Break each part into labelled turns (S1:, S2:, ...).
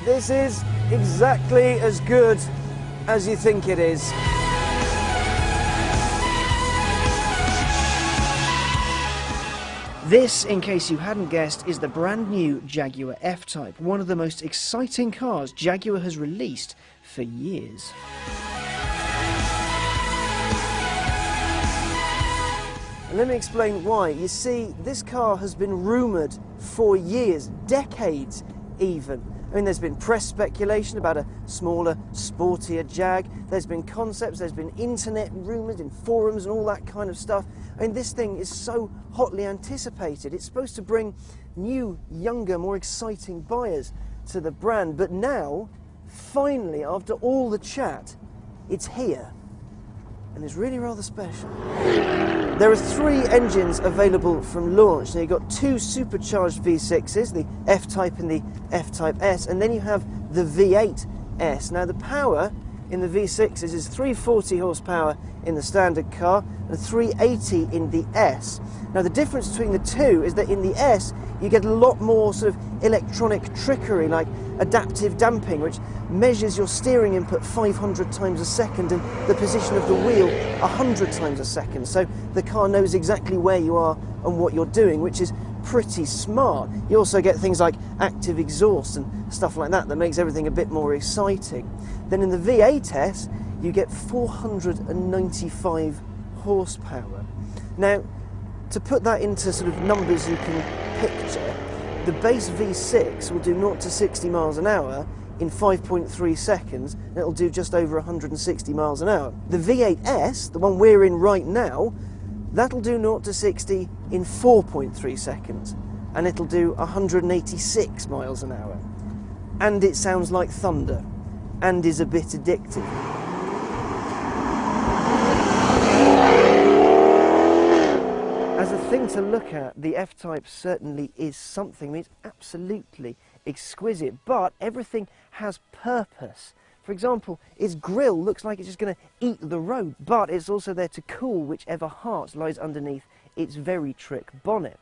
S1: This is exactly as good as you think it is. This, in case you hadn't guessed, is the brand new Jaguar F-Type, one of the most exciting cars Jaguar has released for years. And let me explain why. You see, this car has been rumoured for years, decades even. I mean, there's been press speculation about a smaller, sportier Jag. There's been concepts, there's been internet rumours in forums and all that kind of stuff. I mean, this thing is so hotly anticipated. It's supposed to bring new, younger, more exciting buyers to the brand. But now, finally, after all the chat, it's here. And it's really rather special. There are 3 engines available from launch. Now you've got 2 supercharged V6s, the F-Type and the F-Type S, and then you have the V8 S. Now the power in the V6s is 340 horsepower in the standard car and 380 in the S. Now the difference between the two is that in the S you get a lot more sort of electronic trickery, like adaptive damping, which measures your steering input 500 times a second and the position of the wheel 100 times a second. So the car knows exactly where you are and what you're doing, which is pretty smart. You also get things like active exhaust and stuff like that makes everything a bit more exciting. Then in the V8S you get 495 horsepower. Now, to put that into sort of numbers you can picture, the base V6 will do 0 to 60 miles an hour in 5.3 seconds, and it'll do just over 160 miles an hour. The V8S, the one we're in right now, that'll do 0 to 60 in 4.3 seconds, and it'll do 186 miles an hour. And it sounds like thunder, and is a bit addictive. As a thing to look at, the F-Type certainly is something. I mean, it's absolutely exquisite, but everything has purpose. For example, its grille looks like it's just going to eat the road, but it's also there to cool whichever heart lies underneath its very trick bonnet.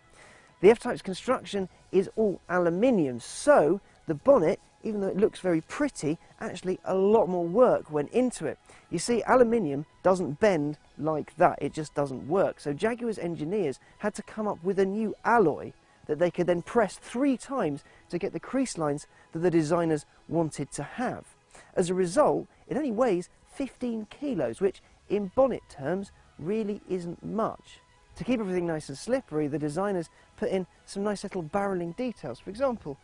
S1: The F-Type's construction is all aluminium, so the bonnet, even though it looks very pretty, actually a lot more work went into it. You see, aluminium doesn't bend like that, it just doesn't work. So Jaguar's engineers had to come up with a new alloy that they could then press 3 times to get the crease lines that the designers wanted to have. As a result, it only weighs 15 kilos, which in bonnet terms really isn't much. To keep everything nice and slippery, the designers put in some nice little barreling details. For example,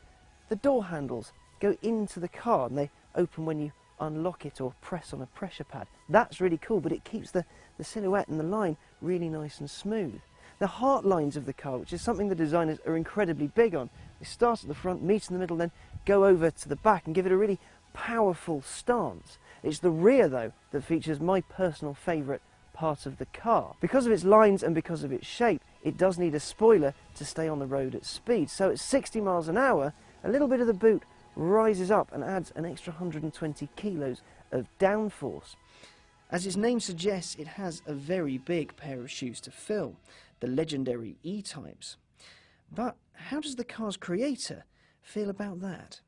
S1: the door handles go into the car and they open when you unlock it or press on a pressure pad. That's really cool, but it keeps the silhouette and the line really nice and smooth. The heart lines of the car, which is something the designers are incredibly big on, they start at the front, meet in the middle, then go over to the back and give it a really powerful stance. It's the rear, though, that features my personal favourite part of the car. Because of its lines and because of its shape, it does need a spoiler to stay on the road at speed. So at 60 miles an hour, a little bit of the boot rises up and adds an extra 120 kilos of downforce. As its name suggests, it has a very big pair of shoes to fill, the legendary E-Types. But how does the car's creator feel about that?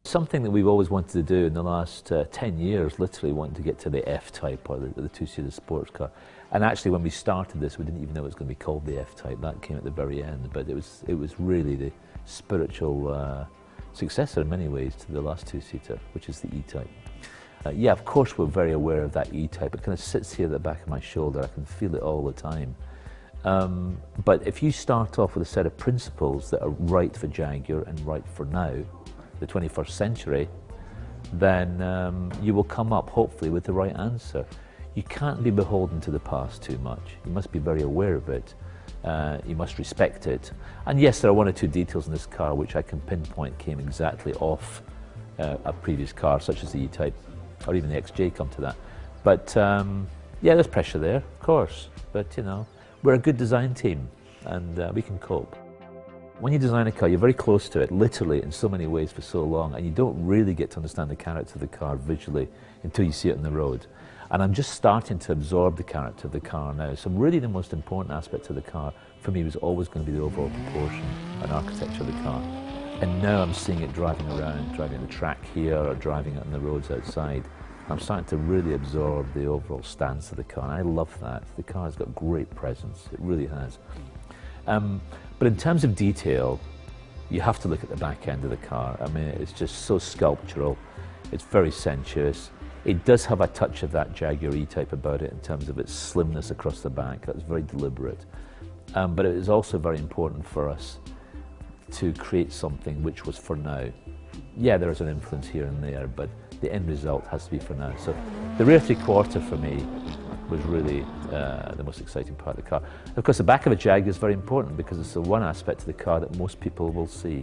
S2: Something that we've always wanted to do in the last 10 years, literally wanting to get to the F-Type, or the two-seater sports car. And actually when we started this, we didn't even know it was going to be called the F-Type. That came at the very end, but it was really the spiritual successor in many ways to the last two-seater, which is the E-Type. Yeah, of course we're very aware of that E-Type. It kind of sits here at the back of my shoulder. I can feel it all the time. But if you start off with a set of principles that are right for Jaguar and right for now, the 21st century, then you will come up hopefully with the right answer. You can't be beholden to the past too much. You must be very aware of it. You must respect it. And yes, there are 1 or 2 details in this car which I can pinpoint came exactly off a previous car, such as the E-Type, or even the XJ come to that. But yeah, there's pressure there, of course. But you know, we're a good design team and we can cope. When you design a car, you're very close to it, literally, in so many ways for so long, and you don't really get to understand the character of the car visually until you see it on the road. And I'm just starting to absorb the character of the car now. So really the most important aspect of the car for me was always going to be the overall proportion and architecture of the car. And now I'm seeing it driving around, driving the track here or driving it on the roads outside. I'm starting to really absorb the overall stance of the car, and I love that. The car's got great presence, it really has. But in terms of detail, you have to look at the back end of the car. I mean, it's just so sculptural, it's very sensuous. It does have a touch of that Jaguar E-Type about it in terms of its slimness across the back. That's very deliberate. But it is also very important for us to create something which was for now. Yeah, there is an influence here and there, but the end result has to be for now. So the rear three-quarter for me was really the most exciting part of the car. Of course, the back of a Jag is very important because it's the one aspect of the car that most people will see.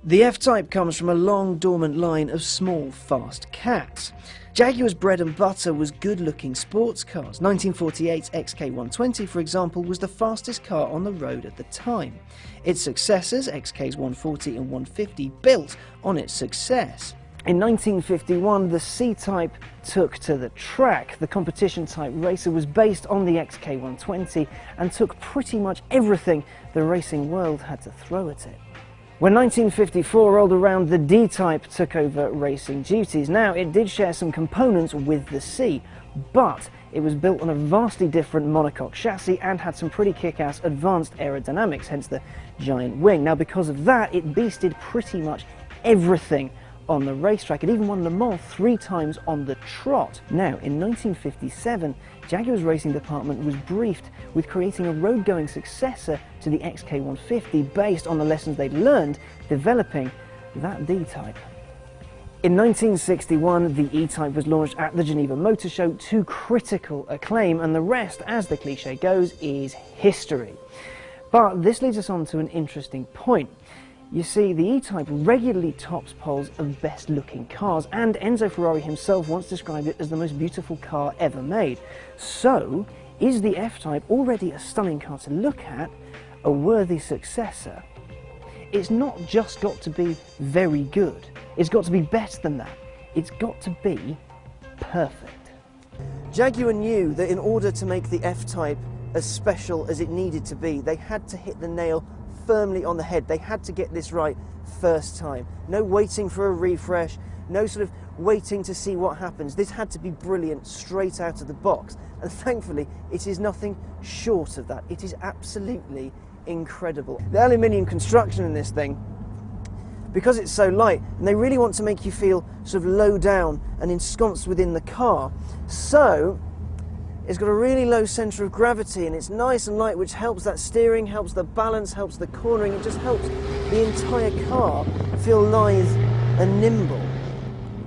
S1: The F-Type comes from a long, dormant line of small, fast cats. Jaguar's bread and butter was good-looking sports cars. 1948's XK120, for example, was the fastest car on the road at the time. Its successors, XKs 140 and 150, built on its success. In 1951, the C-Type took to the track. The competition-type racer was based on the XK120 and took pretty much everything the racing world had to throw at it. When 1954 rolled around, the D-Type took over racing duties. Now, it did share some components with the C, but it was built on a vastly different monocoque chassis and had some pretty kick-ass advanced aerodynamics, hence the giant wing. Now, because of that, it beasted pretty much everything on the racetrack. It even won Le Mans 3 times on the trot. Now, in 1957, Jaguar's racing department was briefed with creating a road-going successor to the XK150 based on the lessons they'd learned developing that D-Type. In 1961, the E-Type was launched at the Geneva Motor Show to critical acclaim, and the rest, as the cliche goes, is history. But this leads us on to an interesting point. You see, the E-Type regularly tops polls of best-looking cars, and Enzo Ferrari himself once described it as the most beautiful car ever made. So, is the F-Type already a stunning car to look at, a worthy successor? It's not just got to be very good. It's got to be better than that. It's got to be perfect. Jaguar knew that in order to make the F-Type as special as it needed to be, they had to hit the nail firmly on the head. They had to get this right first time. No waiting for a refresh, no sort of waiting to see what happens. This had to be brilliant straight out of the box, and thankfully it is nothing short of that. It is absolutely incredible. The aluminium construction in this thing, because it's so light, and they really want to make you feel sort of low down and ensconced within the car, so it's got a really low centre of gravity, and it's nice and light, which helps that steering, helps the balance, helps the cornering. It just helps the entire car feel lithe and nimble.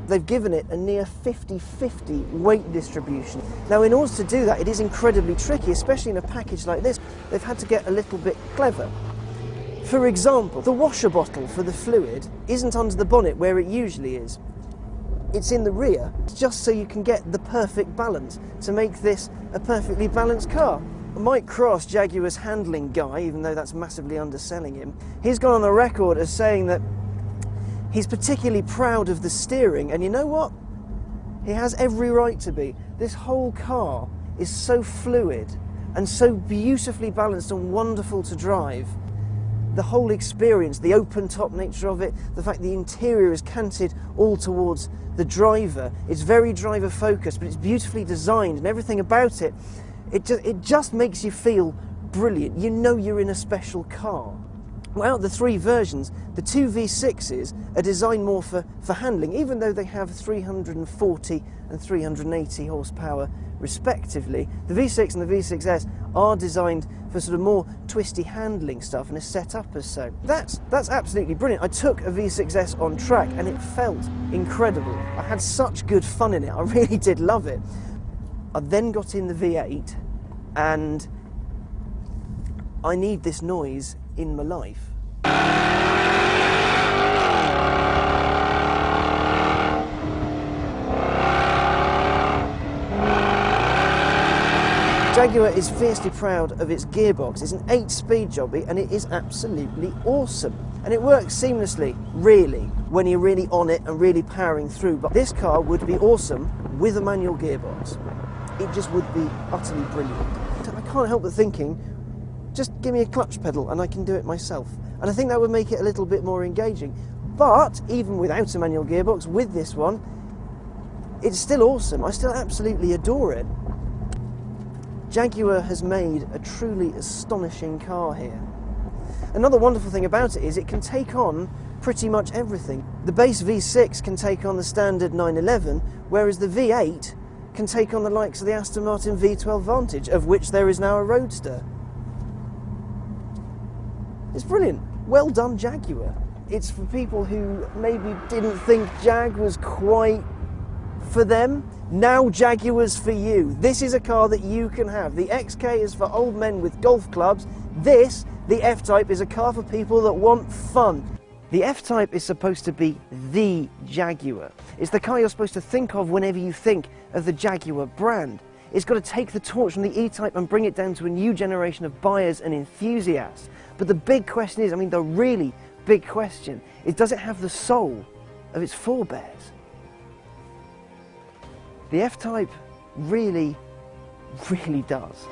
S1: They've given it a near 50-50 weight distribution. Now, in order to do that, it is incredibly tricky, especially in a package like this. They've had to get a little bit clever. For example, the washer bottle for the fluid isn't under the bonnet where it usually is. It's in the rear, just so you can get the perfect balance to make this a perfectly balanced car. Mike Cross, Jaguar's handling guy, even though that's massively underselling him, he's gone on the record as saying that he's particularly proud of the steering, and you know what? He has every right to be. This whole car is so fluid and so beautifully balanced and wonderful to drive. The whole experience, the open top nature of it, the fact the interior is canted all towards the driver, it's very driver focused, but it's beautifully designed, and everything about it, it just makes you feel brilliant. You know you're in a special car. Well, out of the 3 versions, the 2 V6s are designed more for handling, even though they have 340 and 380 horsepower respectively. The V6 and the V6S are designed for sort of more twisty handling stuff and is set up as so. That's absolutely brilliant. I took a V6S on track and it felt incredible. I had such good fun in it. I really did love it. I then got in the V8 and I need this noise in my life. Jaguar is fiercely proud of its gearbox. It's an 8-speed jobby and it is absolutely awesome. And it works seamlessly, really, when you're really on it and really powering through. But this car would be awesome with a manual gearbox. It just would be utterly brilliant. I can't help but thinking, just give me a clutch pedal and I can do it myself. And And I think that would make it a little bit more engaging. But even without a manual gearbox, with this one, it's still awesome. I still absolutely adore it. Jaguar has made a truly astonishing car here. Another wonderful thing about it is it can take on pretty much everything. The base V6 can take on the standard 911, whereas the V8 can take on the likes of the Aston Martin V12 Vantage, of which there is now a Roadster. It's brilliant. Well done, Jaguar. It's for people who maybe didn't think Jag was quite for them. Now Jaguar's for you. This is a car that you can have. The XK is for old men with golf clubs. This, the F-Type, is a car for people that want fun. The F-Type is supposed to be the Jaguar. It's the car you're supposed to think of whenever you think of the Jaguar brand. It's got to take the torch from the E-Type and bring it down to a new generation of buyers and enthusiasts. But the big question is, I mean the really big question, is does it have the soul of its forebears? The F-Type really, really does.